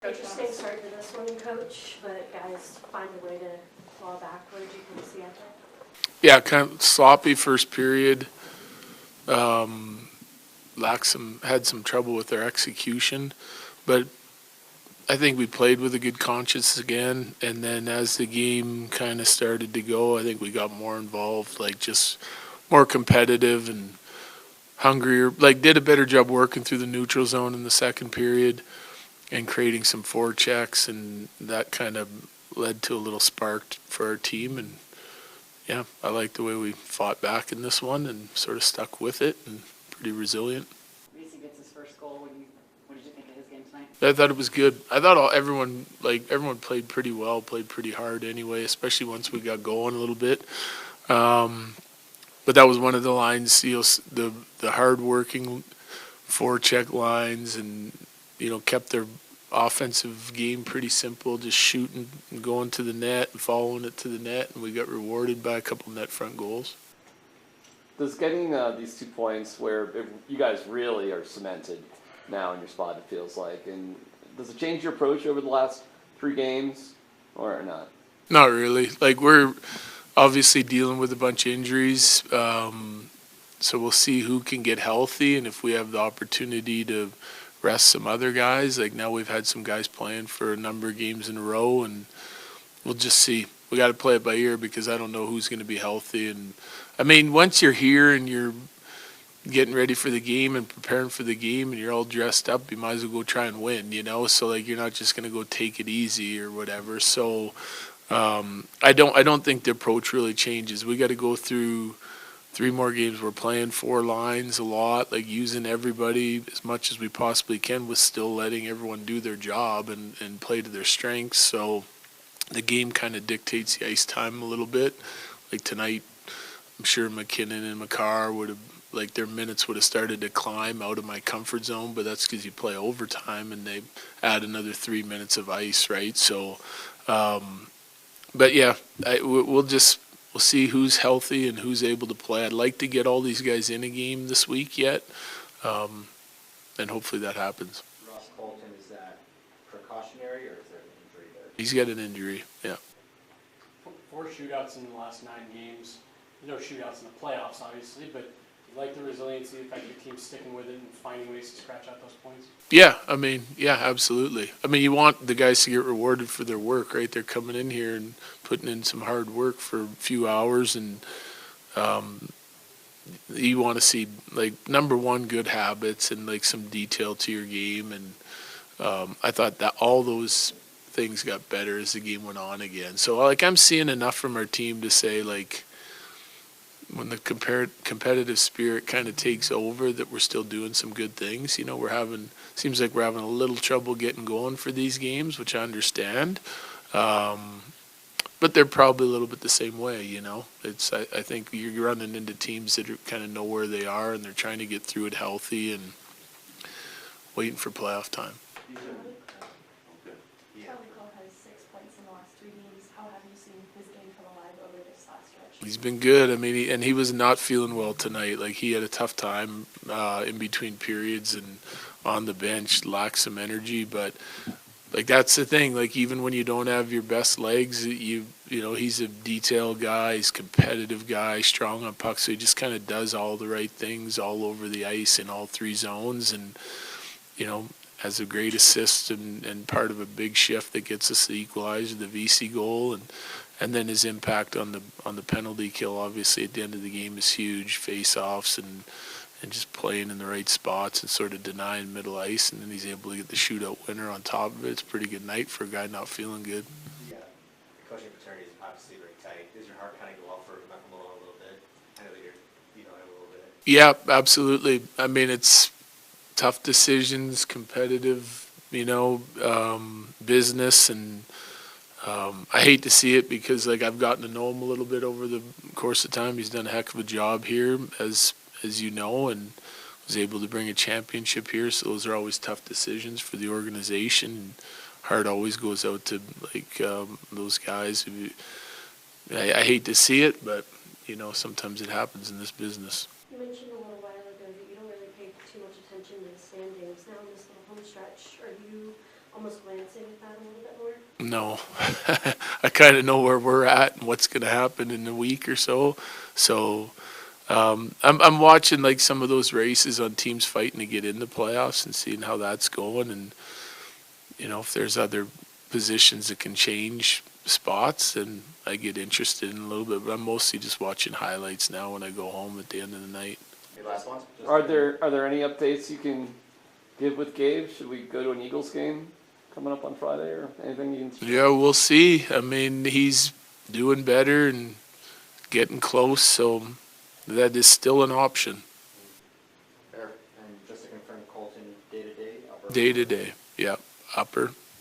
Interesting start to this one, Coach, but guys find a way to claw back. What did you kind of see out there? Yeah, kind of sloppy first period. Had some trouble with their execution, but I think we played with a good conscience again. And then as the game kind of started to go, I think we got more involved, like just more competitive and hungrier. Like did a better job working through the neutral zone in the second period and creating some forechecks, and that kind of led to a little spark for our team. And yeah, I like the way we fought back in this one and sort of stuck with it and pretty resilient. Reese gets his first goal. What did you think of his game tonight? I thought it was good. I thought everyone played pretty well, played pretty hard anyway, especially once we got going a little bit. But that was one of the lines, the hard-working forecheck lines, and kept their offensive game pretty simple, just shooting and going to the net and following it to the net, and we got rewarded by a couple net front goals. Does getting these 2 points where you guys really are cemented now in your spot, it feels like, and does it change your approach over the last 3 games or not? Not really. Like, we're obviously dealing with a bunch of injuries, so we'll see who can get healthy, and if we have the opportunity to rest some other guys. Like now we've had some guys playing for a number of games in a row, and we'll just see. We got to play it by ear because I don't know who's going to be healthy. And I mean, once you're here and you're getting ready for the game and preparing for the game and you're all dressed up, you might as well go try and win, So like you're not just going to go take it easy or whatever. So I don't think the approach really changes. We got to go through 3 more games. We're playing 4 lines a lot, like using everybody as much as we possibly can with still letting everyone do their job and play to their strengths. So the game kind of dictates the ice time a little bit. Like tonight, I'm sure McKinnon and McCarr would have, like their minutes would have started to climb out of my comfort zone, but that's because you play overtime and they add another 3 minutes of ice, right? So, but yeah, we'll see who's healthy and who's able to play. I'd like to get all these guys in a game this week yet, and hopefully that happens. Ross Colton, is that precautionary or is there an injury there? He's got an injury, yeah. 4 shootouts in the last 9 games. There's no shootouts in the playoffs, obviously, but you like the resiliency, the fact your team's sticking with it and finding ways to scratch out those points? Yeah, absolutely. I mean, you want the guys to get rewarded for their work, right? They're coming in here and putting in some hard work for a few hours, and you want to see, like, number one, good habits and, like, some detail to your game. And I thought that all those things got better as the game went on again. So, like, I'm seeing enough from our team to say, like, when the competitive spirit kind of takes over, that we're still doing some good things. Seems like we're having a little trouble getting going for these games, which I understand. But they're probably a little bit the same way, I think you're running into teams that kind of know where they are and they're trying to get through it healthy and waiting for playoff time. Has 6 points in the last 3 games. How have you seen his game come alive over this last stretch? He's been good. I mean, he was not feeling well tonight. Like, he had a tough time in between periods and on the bench, lacked some energy. But, like, that's the thing. Like, even when you don't have your best legs, he's a detail guy, he's a competitive guy, strong on pucks. So he just kind of does all the right things all over the ice in all 3 zones. And, has a great assist and part of a big shift that gets us the equalizer, the VC goal, and then his impact on the penalty kill, obviously at the end of the game, is huge. Face-offs and just playing in the right spots and sort of denying middle ice, and then he's able to get the shootout winner on top of it. It's a pretty good night for a guy not feeling good. Yeah, the coaching fraternity is obviously very tight. Does your heart kind of go out for Malcolm a little bit? I know that you know him a little bit. Yeah, absolutely. I mean, it's tough decisions, competitive, business, and I hate to see it because, like, I've gotten to know him a little bit over the course of time. He's done a heck of a job here, as you know, and was able to bring a championship here. So those are always tough decisions for the organization. And heart always goes out to, like, those guys. I hate to see it, but sometimes it happens in this business. You mentioned a little while ago that you don't really pay too much attention to the standings. Now in this little home stretch, are you almost glancing at that a little bit more? No, I kind of know where we're at and what's going to happen in a week or so. So I'm watching like some of those races on teams fighting to get in the playoffs and seeing how that's going. And you know, if there's other positions that can change spots, then I get interested in a little bit. But I'm mostly just watching highlights now when I go home at the end of the night. Any last ones? Are there any updates you can give with Gabe? Should we go to an Eagles game coming up on Friday, or anything you can? Yeah, we'll see. I mean, he's doing better and getting close, so that is still an option. Fair. And just to confirm, Colton day-to-day? Day to day, yeah, upper.